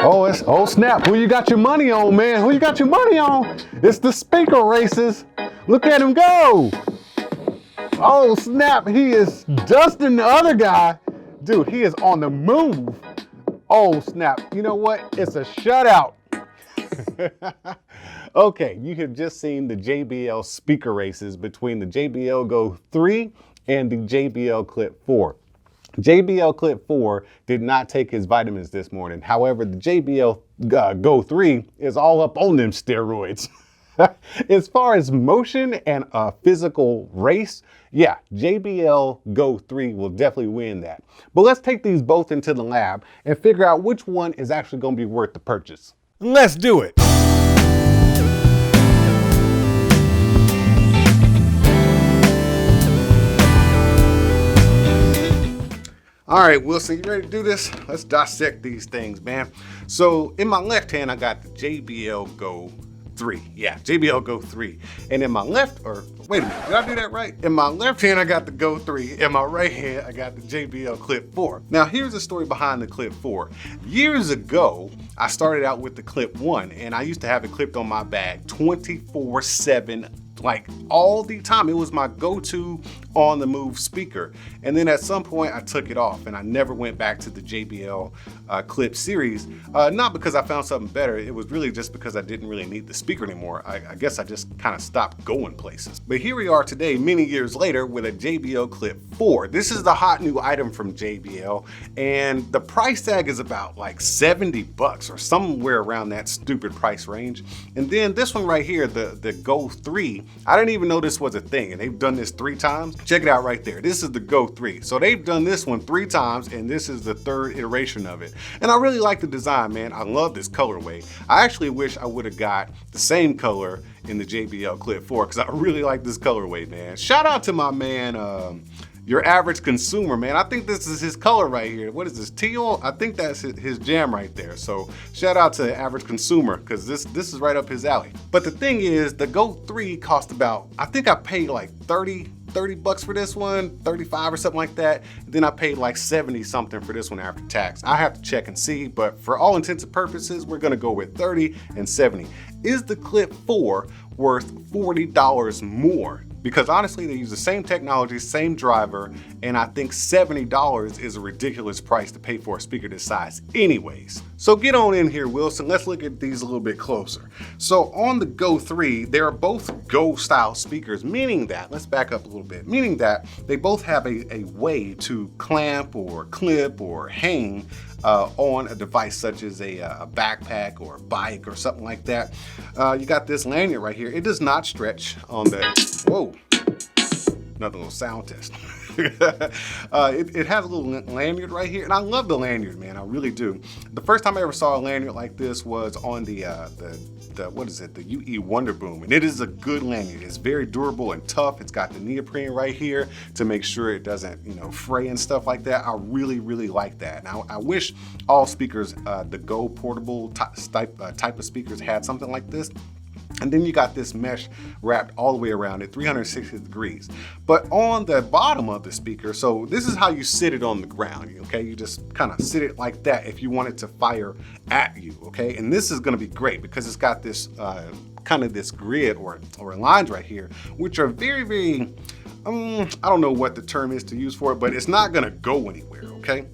Oh snap, who you got your money on, man? Who you got your money on? It's the speaker races. Look at him go. Oh snap, he is dusting the other guy. Dude, he is on the move. Oh snap, you know what? It's a shutout. Okay, you have just seen the JBL speaker races between the JBL Go 3 and the JBL Clip 4. JBL Clip 4 did not take his vitamins this morning. However, the JBL Go 3 is all up on them steroids. As far as motion and a physical race, yeah, JBL Go 3 will definitely win that. But let's take these both into the lab and figure out which one is actually going to be worth the purchase. Let's do it. All right, Wilson, you ready to do this? Let's dissect these things, man. So in my left hand, I got the JBL Go 3. Yeah, JBL Go 3. And in my left, or wait a minute, did I do that right? In my left hand, I got the Go 3. In my right hand, I got the JBL Clip 4. Now, here's the story behind the Clip 4. Years ago, I started out with the Clip 1, and I used to have it clipped on my bag 24/7, like all the time. It was my go-to on the move speaker. And then at some point I took it off and I never went back to the JBL Clip series. Not because I found something better. It was really just because I didn't really need the speaker anymore. I guess I just kind of stopped going places. But here we are today, many years later, with a JBL Clip 4. This is the hot new item from JBL, and the price tag is about like 70 bucks or somewhere around that stupid price range. And then this one right here, the Go 3, I didn't even know this was a thing, and they've done this 3 times. Check it out right there. This is the Go 3. So they've done this one 3 times, and this is the 3rd iteration of it. And I really like the design, man. I love this colorway. I actually wish I would have got the same color in the JBL Clip 4 because I really like this colorway, man. Shout out to my man, Your Average Consumer, man. I think this is his color right here. What is this, teal? I think that's his jam right there. So shout out to Average Consumer because this is right up his alley. But the thing is, the Go 3 cost about, I think I paid like 30 bucks for this one, 35 or something like that. Then I paid like 70 something for this one after tax. I have to check and see, but for all intents and purposes, we're gonna go with 30 and 70. Is the Clip 4 worth $40 more? Because honestly, they use the same technology, same driver, and I think $70 is a ridiculous price to pay for a speaker this size anyways. So get on in here, Wilson. Let's look at these a little bit closer. So on the Go 3, they are both Go style speakers, meaning that, let's back up a little bit, meaning that they both have a way to clamp or clip or hang on a device such as a backpack or a bike or something like that. You got this lanyard right here. It does not stretch on the, whoa, another little sound test. It has a little lanyard right here, and I love the lanyard, man. I really do. The first time I ever saw a lanyard like this was on the what is it, the UE Wonder Boom, and it is a good lanyard. It's very durable and tough. It's got the neoprene right here to make sure it doesn't, you know, fray and stuff like that. I really like that. Now I wish all speakers, the Go portable type of speakers had something like this. And then you got this mesh wrapped all the way around it, 360 degrees. But on the bottom of the speaker, so this is how you sit it on the ground, okay? You just kind of sit it like that if you want it to fire at you, okay? And this is gonna be great because it's got this kind of this grid or lines right here, which are very, I don't know what the term is to use for it, but it's not gonna go anywhere, okay?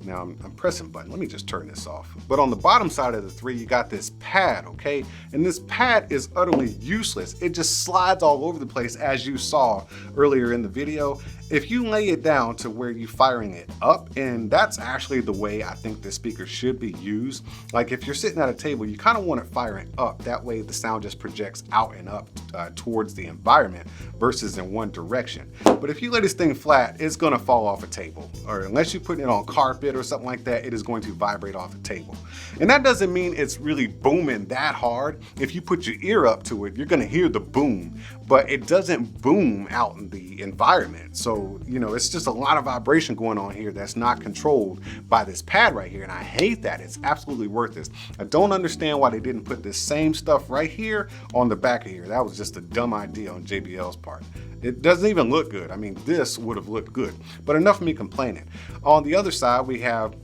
Now I'm pressing button. Let me just turn this off. But on the bottom side of the 3, you got this pad, okay? And this pad is utterly useless. It just slides all over the place, as you saw earlier in the video. If you lay it down to where you're firing it up, and that's actually the way I think this speaker should be used. Like if you're sitting at a table, you kind of want it firing up. That way the sound just projects out and up towards the environment versus in one direction. But if you lay this thing flat, it's gonna fall off a table. Or unless you're putting it on carpet or something like that, it is going to vibrate off the table. And that doesn't mean it's really booming that hard. If you put your ear up to it, you're gonna hear the boom, but it doesn't boom out in the environment. So, you know, it's just a lot of vibration going on here that's not controlled by this pad right here. And I hate that. It's absolutely worthless. I don't understand why they didn't put this same stuff right here on the back of here. That was just a dumb idea on JBL's part. It doesn't even look good. I mean, this would have looked good, but enough of me complaining. On the other side, we have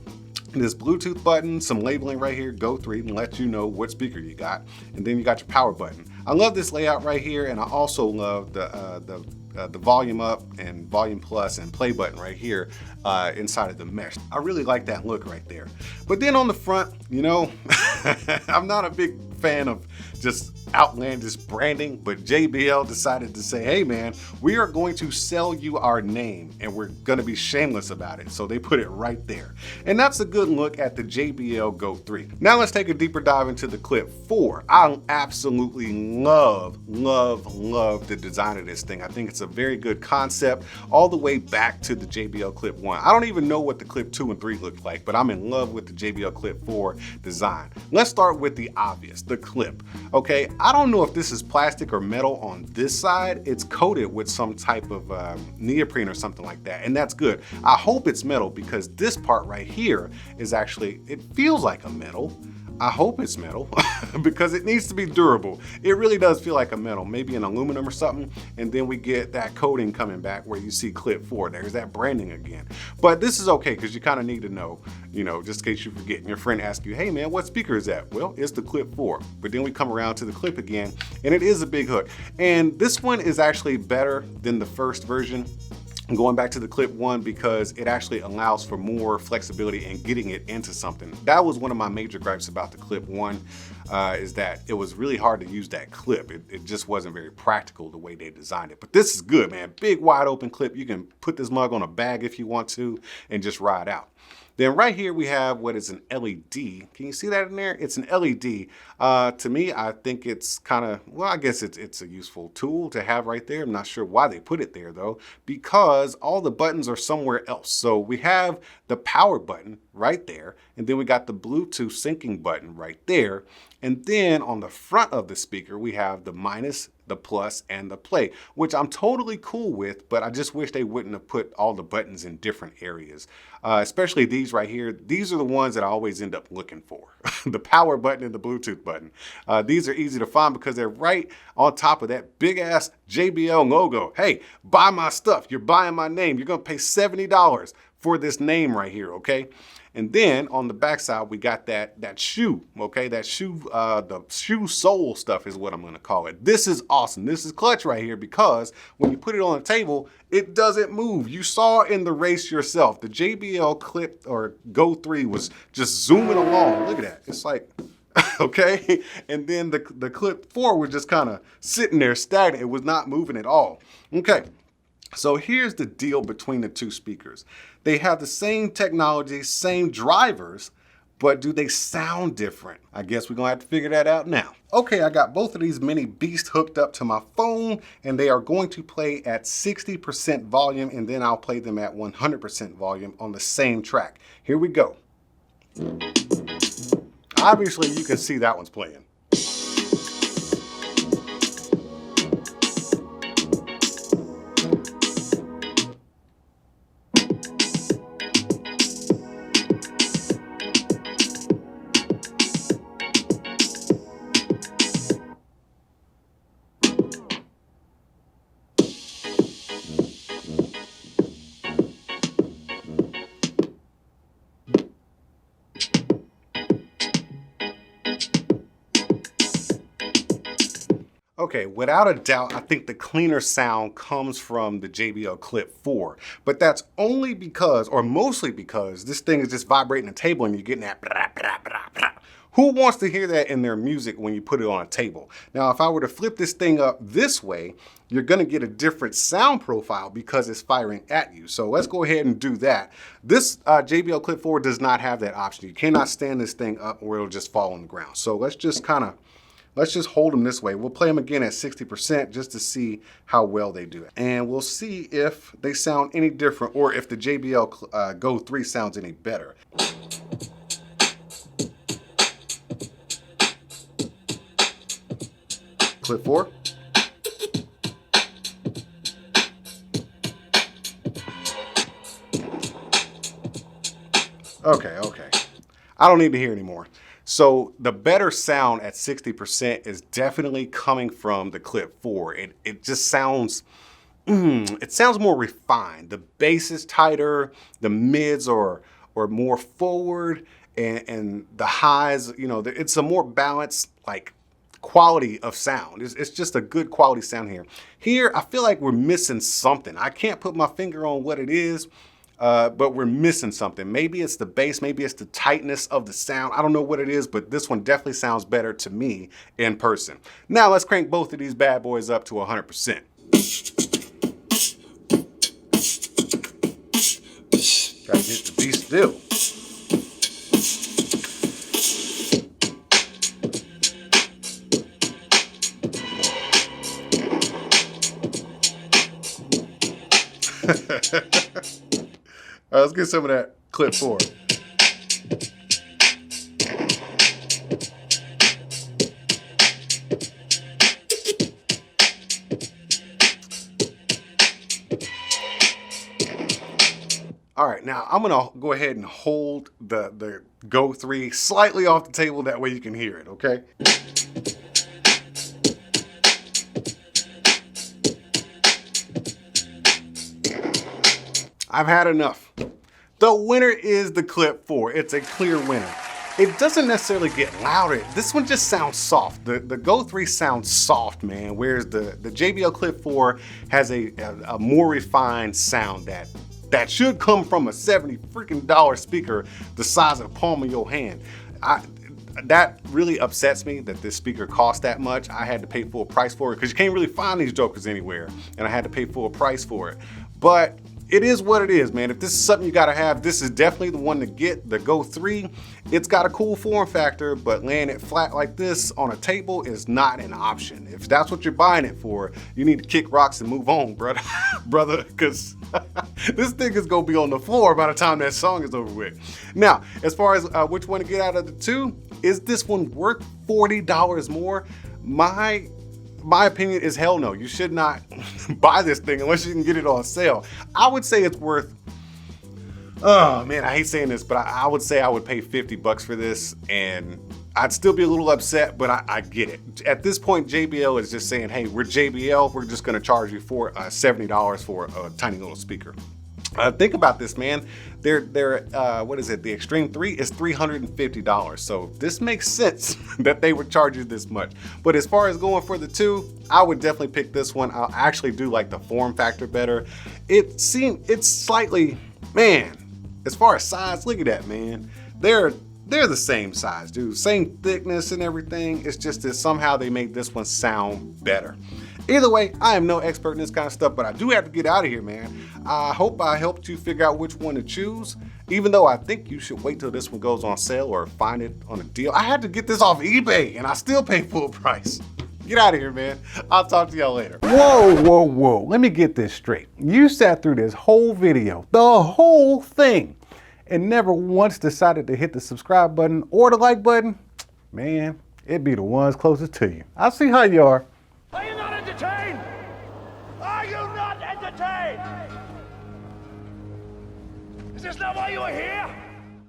this Bluetooth button, some labeling right here, Go 3, and let you know what speaker you got. And then you got your power button. I love this layout right here, and I also love the volume up and volume plus and play button right here inside of the mesh. I really like that look right there. But then on the front, you know, I'm not a big fan of just outlandish branding, but JBL decided to say, hey man, we are going to sell you our name and we're gonna be shameless about it. So they put it right there. And that's a good look at the JBL Go 3. Now let's take a deeper dive into the Clip 4. I absolutely love the design of this thing. I think it's a very good concept all the way back to the JBL Clip 1. I don't even know what the Clip 2 and 3 looked like, but I'm in love with the JBL Clip 4 design. Let's start with the obvious, the clip. Okay, I don't know if this is plastic or metal on this side. It's coated with some type of neoprene or something like that, and that's good. I hope it's metal because this part right here is actually, it feels like a metal. I hope it's metal because it needs to be durable. It really does feel like a metal, maybe an aluminum or something. And then we get that coating coming back where you see Clip 4. There's that branding again. But this is okay because you kind of need to know, you know, just in case you forget and your friend asks you, hey man, what speaker is that? Well, it's the Clip 4. But then we come around to the clip again and it is a big hook. And this one is actually better than the first version. Going back to the Clip 1 because it actually allows for more flexibility in getting it into something. That was one of my major gripes about the Clip 1 is that it was really hard to use that clip. It just wasn't very practical the way they designed it. But this is good, man. Big wide open clip. You can put this mug on a bag if you want to and just ride out. Then right here we have what is an LED. Can you see that in there? It's an LED. To me, I think it's kind of, well, I guess it's a useful tool to have right there. I'm not sure why they put it there though, because all the buttons are somewhere else. So we have the power button right there, and then we got the Bluetooth syncing button right there. And then on the front of the speaker, we have the minus, the plus, and the play, which I'm totally cool with, but I just wish they wouldn't have put all the buttons in different areas, especially these right here. These are the ones that I always end up looking for, the power button and the Bluetooth button. These are easy to find because they're right on top of that big ass JBL logo. Hey, buy my stuff. You're buying my name. You're gonna pay $70 for this name right here, okay? And then on the backside, we got that shoe, okay? That shoe, the shoe sole stuff is what I'm gonna call it. This is awesome. This is clutch right here because when you put it on the table, it doesn't move. You saw in the race yourself. The JBL Clip or Go 3 was just zooming along. Look at that. It's like, okay? And then the Clip 4 was just kind of sitting there stagnant. It was not moving at all. Okay. So here's the deal between the two speakers. They have the same technology, same drivers, but do they sound different? I guess we're gonna have to figure that out now. Okay, I got both of these mini beasts hooked up to my phone and they are going to play at 60% volume and then I'll play them at 100% volume on the same track. Here we go. Obviously you can see that one's playing. Okay, without a doubt, I think the cleaner sound comes from the JBL Clip 4, but that's only because, or mostly because, this thing is just vibrating the table and you're getting that blah, blah, blah, blah. Who wants to hear that in their music when you put it on a table? Now, if I were to flip this thing up this way, you're gonna get a different sound profile because it's firing at you. So let's go ahead and do that. This JBL Clip 4 does not have that option. You cannot stand this thing up or it'll just fall on the ground. So let's just hold them this way. We'll play them again at 60% just to see how well they do it. And we'll see if they sound any different or if the JBL Go 3 sounds any better. Clip 4. Okay. I don't need to hear anymore. So the better sound at 60% is definitely coming from the Clip 4. It just sounds, it sounds more refined. The bass is tighter, the mids are or more forward, and the highs, you know, it's a more balanced, like, quality of sound. It's just a good quality sound here. Here, I feel like we're missing something. I can't put my finger on what it is, but we're missing something. Maybe it's the bass, maybe it's the tightness of the sound. I don't know what it is, but this one definitely sounds better to me in person. Now let's crank both of these bad boys up to 100%. Gotta get to be still. All right, let's get some of that clip 4. All right, now I'm gonna go ahead and hold the Go 3 slightly off the table, that way you can hear it, okay? I've had enough. The winner is the Clip 4. It's a clear winner. It doesn't necessarily get louder. This one just sounds soft. The Go 3 sounds soft, man, whereas the JBL Clip 4 has a more refined sound that should come from a $70 freaking speaker the size of the palm of your hand. That really upsets me that this speaker costs that much. I had to pay full price for it because you can't really find these jokers anywhere, and I had to pay full price for it. But it is what it is, man. If this is something you gotta have, this is definitely the one to get, the Go 3. It's got a cool form factor, but laying it flat like this on a table is not an option. If that's what you're buying it for, you need to kick rocks and move on, brother, because this thing is gonna be on the floor by the time that song is over with. Now, as far as which one to get out of the two, is this one worth $40 more? My opinion is hell no. You should not buy this thing unless you can get it on sale. I would say it's worth, oh man, I hate saying this, but I would say I would pay 50 bucks for this, and I'd still be a little upset, but I get it. At this point, JBL is just saying, hey, we're JBL, we're just gonna charge you for $70 for a tiny little speaker. Think about this, man. What is it? The Extreme 3 is $350. So this makes sense that they would charge you this much. But as far as going for the 2, I would definitely pick this one. I actually do like the form factor better. It's slightly, man, as far as size, look at that, man. They're the same size, dude. Same thickness and everything. It's just that somehow they made this one sound better. Either way, I am no expert in this kind of stuff, but I do have to get out of here, man. I hope I helped you figure out which one to choose, even though I think you should wait till this one goes on sale or find it on a deal. I had to get this off eBay and I still pay full price. Get out of here, man. I'll talk to y'all later. Whoa. Let me get this straight. You sat through this whole video, the whole thing, and never once decided to hit the subscribe button or the like button? Man, it'd be the ones closest to you. I see how you are. Are you not entertained? Are you not entertained? Is this not why you are here?